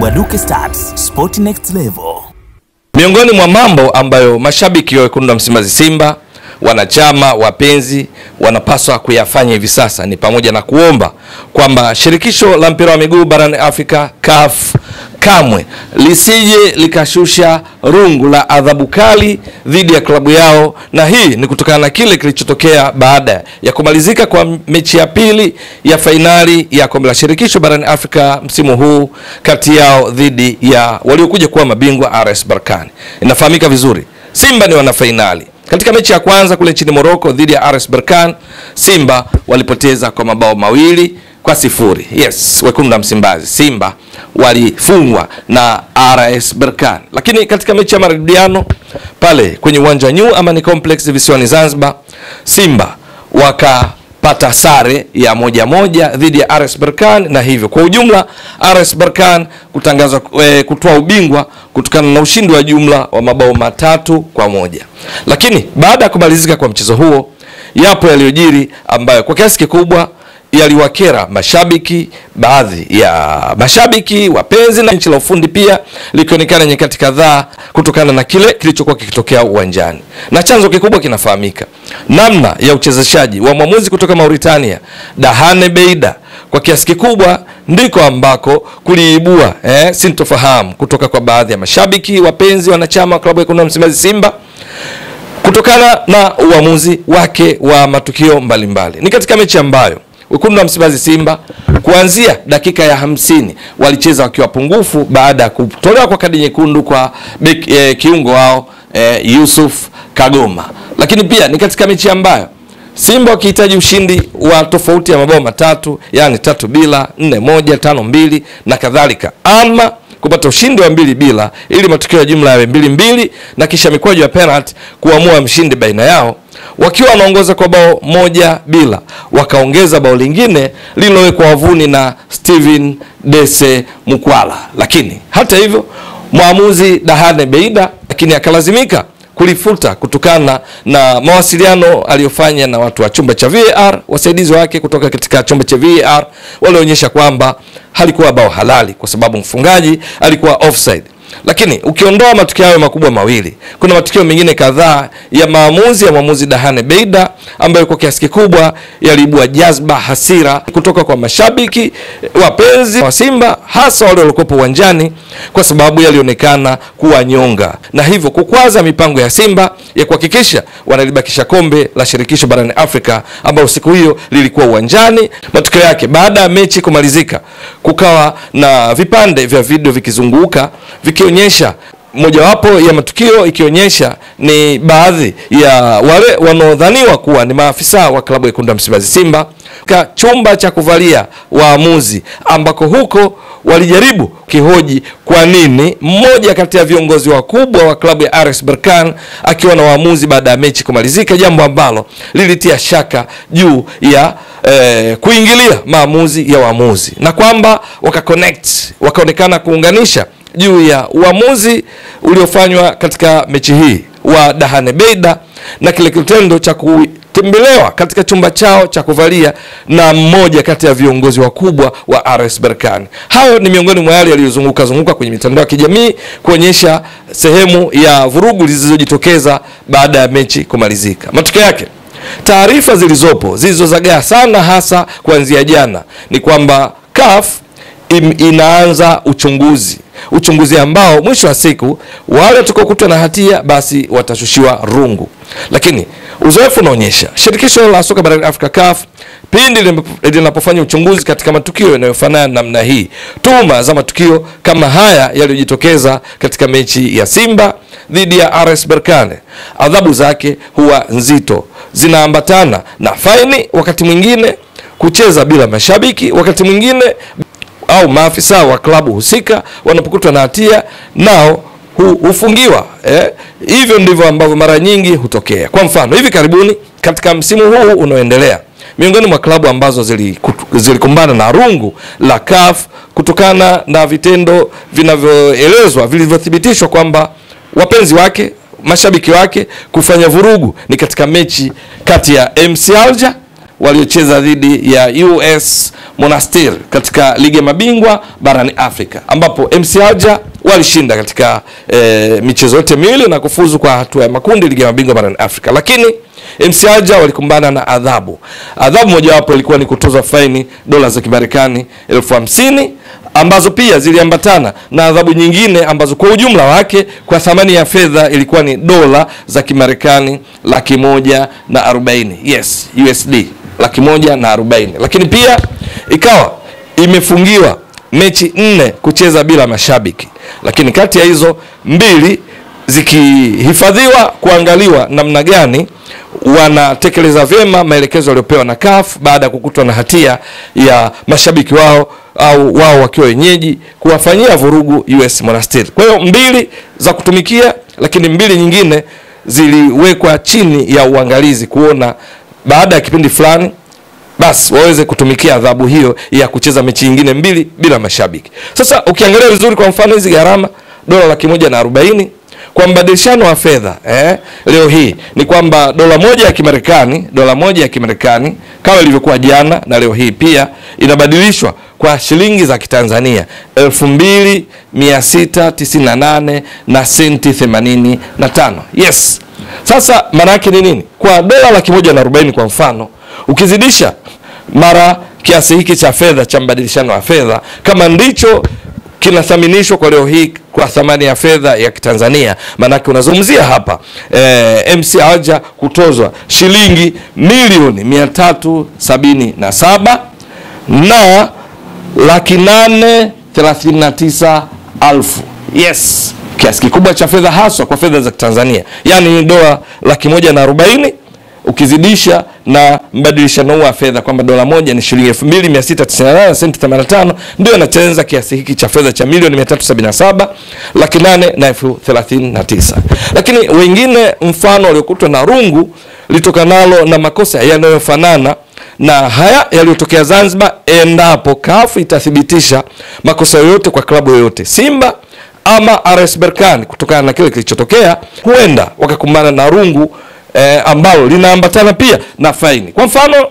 Mbwaduke Stars, Sport Next Level. Miongoni mwa mambo ambayo mashabiki wa wekundu wa Msimbazi Simba, wanachama, wapenzi wanapaswa kuyafanya hivi sasa ni pamoja na kuomba kwamba shirikisho la mpira wa miguu barani Afrika CAF kamwe lisije likashusha rungu la adhabu kali dhidi ya klabu yao, na hii ni kutokana na kile kilichotokea baada ya kumalizika kwa mechi ya pili ya fainali ya kombe la shirikisho barani Afrika msimu huu kati yao dhidi ya waliokuja kuwa mabingwa RS Berkane. Inafahamika vizuri Simba ni wana fainali. Katika mechi ya kwanza kule nchini Morocco dhidi ya RS Berkane, Simba walipoteza kwa mabao 2-0. Yes, wekundu wa Msimbazi Simba walifungwa na RS Berkane. Lakini katika mechi ya marudiano pale kwenye uwanja New Amani Complex visiwani Zanzibar, Simba wakapata sare ya 1-1 dhidi ya RS Berkane, na hivyo kwa ujumla RS Berkane kutangazwa kutoa ubingwa kutokana na ushindi wa jumla wa mabao 3-1. Lakini baada ya kumalizika kwa mchezo huo, yapo yaliyojiri ambayo kwa kiasi kikubwa yaliwakera mashabiki, baadhi ya mashabiki, wapenzi na nchi la ufundi pia likionekana nyakati kadhaa kutokana na kile kilichokuwa kikitokea uwanjani. Na chanzo kikubwa kinafahamika, namna ya uchezeshaji wa mwamuzi kutoka Mauritania Dahane Beida kwa kiasi kikubwa ndiko ambako kuliibua sintofahamu kutoka kwa baadhi ya mashabiki, wapenzi, wanachama wa klabu ya wekundu wa Msimbazi Simba kutokana na uamuzi wake wa matukio mbalimbali. Ni katika mechi ambayo wekundu wa Msimbazi Simba kuanzia dakika ya 50 walicheza wakiwa pungufu baada ya kutolewa kwa kadi nyekundu kwa kiungo wao Yusuf Kagoma. Lakini pia ni katika mechi ambayo Simba wakihitaji ushindi wa tofauti ya mabao 3, yani 3-0, 4-1, 5-2 na kadhalika, ama kupata ushindi wa 2-0 ili matokeo ya jumla yawe 2-2 na kisha mikwaju ya penalty kuamua mshindi baina yao. Wakiwa wanaongoza kwa bao 1-0, wakaongeza bao lingine lililowekwa wavuni na Steven Dese Mukwala. Lakini hata hivyo mwamuzi Dahane Beida lakini akalazimika kulifuta kutokana na mawasiliano aliyofanya na watu wa chumba cha VAR. Wasaidizi wake kutoka katika chumba cha VAR walionyesha kwamba halikuwa bao halali kwa sababu mfungaji alikuwa offside. Lakini ukiondoa matukio hayo makubwa mawili, kuna matukio mengine kadhaa ya mwamuzi Dahane Beida ambayo kwa kiasi kikubwa yaliibua jazba, hasira kutoka kwa mashabiki, wapenzi wa Simba, hasa wale waliokuwa uwanjani, kwa sababu yalionekana kuwanyonga na hivyo kukwaza mipango ya Simba ya kuhakikisha wanalibakisha kombe la shirikisho barani Afrika ambalo siku hiyo lilikuwa uwanjani. Matokeo yake baada ya mechi kumalizika, kukawa na vipande vya video vikizunguka vikionyesha mojawapo ya matukio ikionyesha ni baadhi ya wale wanaodhaniwa kuwa ni maafisa wa klabu ya wekundu wa Msimbazi Simba katika chumba cha kuvalia waamuzi, ambako huko walijaribu kihoji kwa nini mmoja kati ya viongozi wakubwa wa klabu ya RS Berkane akiwa na waamuzi baada ya mechi kumalizika, jambo ambalo lilitia shaka juu ya kuingilia maamuzi ya waamuzi, na kwamba wakaonekana kuunganisha juu ya uamuzi uliofanywa katika mechi hii wa Dahane Beida na kile kitendo cha kutembelewa katika chumba chao cha kuvalia na mmoja kati ya viongozi wakubwa wa RS Berkane. Hayo ni miongoni mwa yale yaliyozunguka kwenye mitandao ya kijamii kuonyesha sehemu ya vurugu zilizojitokeza baada ya mechi kumalizika. Matokeo yake, taarifa zilizozagaa sana hasa kuanzia jana ni kwamba CAF inaanza uchunguzi ambao mwisho wa siku wale watakokutwa na hatia basi watashushiwa rungu. Lakini uzoefu unaonyesha shirikisho la soka barani Afrika CAF pindi linapofanya uchunguzi katika matukio yanayofanana namna hii, tuhuma za matukio kama haya yaliyojitokeza katika mechi ya Simba dhidi ya RS Berkane, adhabu zake huwa nzito, zinaambatana na faini, wakati mwingine kucheza bila mashabiki, wakati mwingine au maafisa wa klabu husika wanapokutwa na hatia nao hufungiwa. Hivyo ndivyo ambavyo mara nyingi hutokea. Kwa mfano, hivi karibuni katika msimu huu unaoendelea, miongoni mwa klabu ambazo zilikumbana na rungu la CAF kutokana na vitendo vinavyoelezwa, vilivyothibitishwa kwamba wapenzi wake, mashabiki wake kufanya vurugu, ni katika mechi kati ya MC Alger waliocheza dhidi ya US Monastir katika ligi ya mabingwa barani Afrika, ambapo MC Alger walishinda katika michezo yote miwili na kufuzu kwa hatua ya makundi ligi ya mabingwa barani Afrika. Lakini MC Alger walikumbana na adhabu. Adhabu mojawapo ilikuwa ni kutozwa faini dola za Kimarekani 50,000 ambazo pia ziliambatana na adhabu nyingine ambazo kwa ujumla wake kwa thamani ya fedha ilikuwa ni dola za Kimarekani 140,000. Yes, USD 140,000. Lakini pia ikawa imefungiwa mechi 4 kucheza bila mashabiki. Lakini kati ya hizo 2 zikihifadhiwa kuangaliwa namna gani wanatekeleza vyema maelekezo waliopewa na CAF baada ya kukutwa na hatia ya mashabiki wao au wao wakiwa wenyeji kuwafanyia vurugu US Monastir. Kwa hiyo 2 za kutumikia, lakini 2 nyingine ziliwekwa chini ya uangalizi kuona baada ya kipindi fulani basi waweze kutumikia adhabu hiyo ya kucheza mechi nyingine 2 bila mashabiki. Sasa ukiangalia vizuri, kwa mfano hizi gharama dola 140,000 kwa mbadilishano wa fedha leo hii ni kwamba dola moja ya Kimarekani kama ilivyokuwa jana na leo hii pia inabadilishwa kwa shilingi za Kitanzania 2,698 na senti 85. Yes. Sasa maana yake ni nini? Kwa dola 140,000 kwa mfano, ukizidisha mara kiasi hiki cha fedha cha mbadilishano wa fedha, kama ndicho kinathaminishwa kwa leo hii kwa thamani ya fedha ya Kitanzania, manake unazungumzia hapa MC Alger kutozwa shilingi 377 na 839,000. Yes, kiasi kikubwa cha fedha haswa kwa fedha za Tanzania. Yani ni dola 140,000 ukizidisha na mbadilishano wa fedha kwamba dola moja ni shilingi 2,698 senti 85, ndio inachenza kiasi hiki cha fedha cha 1,377,839. Lakini wengine mfano waliokutwa na rungu litokanalo na makosa yanayofanana na haya yaliyotokea Zanzibar, endapo CAF itathibitisha makosa yoyote kwa klabu yoyote, Simba ama RS Berkane, kutokana na kile kilichotokea, huenda wakakumbana na rungu ambalo linaambatana pia na faini. Kwa mfano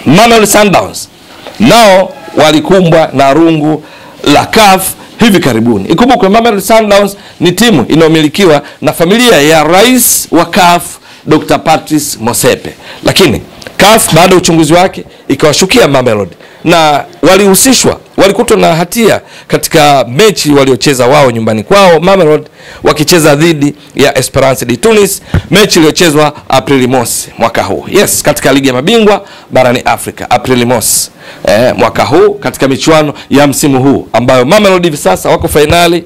Mamelodi Sundowns nao walikumbwa na rungu la CAF hivi karibuni. Ikumbukwe Mamelodi Sundowns ni timu inayomilikiwa na familia ya rais wa CAF Dr. Patrice Motsepe, lakini CAF baada ya uchunguzi wake ikawashukia Mamelodi na walikutwa na hatia katika mechi waliocheza wao nyumbani kwao, Mamelodi wakicheza dhidi ya Esperance de Tunis, mechi iliyochezwa Aprili mosi mwaka huu. Yes, katika ligi ya mabingwa barani Afrika, Aprili mosi mwaka huu, katika michuano ya msimu huu ambayo Mamelodi hivi sasa wako finali,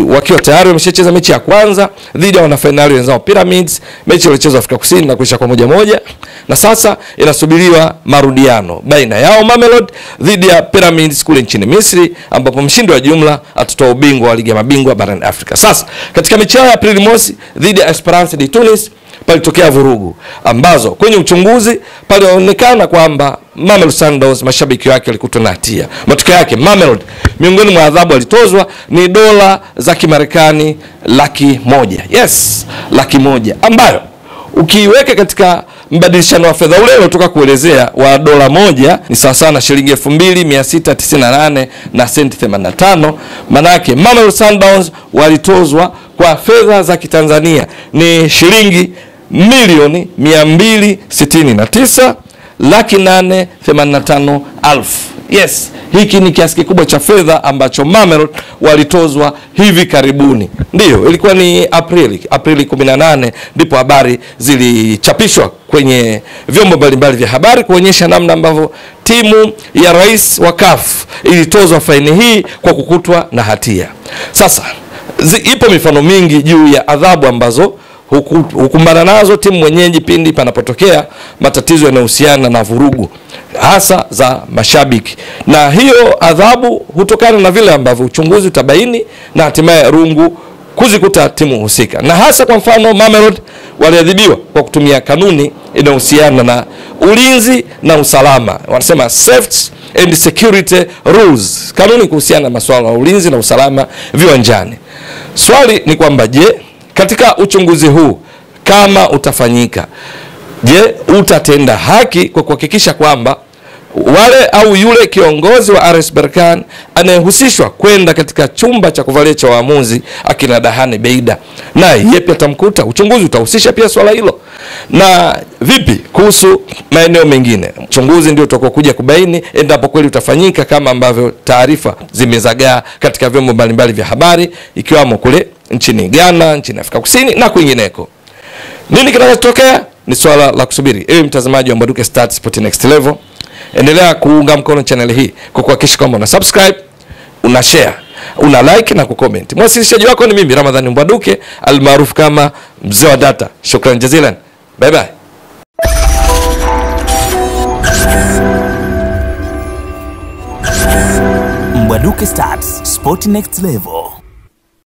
wakiwa tayari wameshacheza mechi ya kwanza dhidi ya wanafinali wenzao Pyramids, mechi iliyochezwa Afrika Kusini na kuisha kwa 1-1, na sasa inasubiriwa marudiano baina yao Mamelodi dhidi ya Pyramids kule nchini Misri, ambapo mshindi wa jumla atatoa ubingwa wa ligi ya mabingwa barani Afrika. Sasa katika mechi ya Aprili mosi dhidi ya Esperance de Tunis palitokea vurugu ambazo kwenye uchunguzi palionekana kwamba Mamelodi Sundowns mashabiki wake walikutwa na hatia. Matokeo yake Mamelodi miongoni mwa adhabu alitozwa ni dola za Kimarekani 100,000. Yes, 100,000 ambayo ukiiweka katika mbadilishano wa fedha ule unaotoka kuelezea wa dola moja ni sawa sana shilingi 2,698 na senti 85. Manake Mamelodi Sundowns walitozwa kwa fedha za Kitanzania ni shilingi 2,269,885,000. Yes, hiki ni kiasi kikubwa cha fedha ambacho Mamelodi walitozwa hivi karibuni. Ndiyo, ilikuwa ni Aprili 18 ndipo habari zilichapishwa kwenye vyombo mbalimbali vya habari kuonyesha namna ambavyo timu ya rais wa CAF ilitozwa faini hii kwa kukutwa na hatia. Sasa ipo mifano mingi juu ya adhabu ambazo hukumbana nazo timu mwenyeji pindi panapotokea matatizo yanayohusiana na vurugu hasa za mashabiki, na hiyo adhabu hutokana na vile ambavyo uchunguzi utabaini na hatimaye rungu kuzikuta timu husika. Na hasa kwa mfano Mamelodi waliadhibiwa kwa kutumia kanuni inayohusiana na ulinzi na usalama, wanasema safety and security rules, kanuni kuhusiana na masuala ya ulinzi na usalama viwanjani. Swali ni kwamba je, katika uchunguzi huu kama utafanyika, je, utatenda haki kwa kuhakikisha kwamba wale au yule kiongozi wa RS Berkane anayehusishwa kwenda katika chumba cha kuvalia cha waamuzi akina Dahane Beida, na yeye pia atamkuta. Uchunguzi utahusisha pia swala hilo. Na vipi kuhusu maeneo mengine? Uchunguzi ndio utakokuja kubaini endapo kweli utafanyika kama ambavyo taarifa zimezagaa katika vyombo mbalimbali vya habari, ikiwamo kule nchini Ghana, nchini Afrika Kusini na kwingineko. Nini kinachotokea ni swala la kusubiri. Ewe mtazamaji wa Mbwaduke Stats Sport Next Level, endelea kuunga mkono channel hii kwa kuhakikisha kwamba una subscribe, una share, una like na kucomment. Mwasilishaji wako ni mimi Ramadhani Mbwaduke almaarufu kama Mzee wa Data. Shukran jazilan. Bye bye. Mbwaduke Stats Sport Next Level.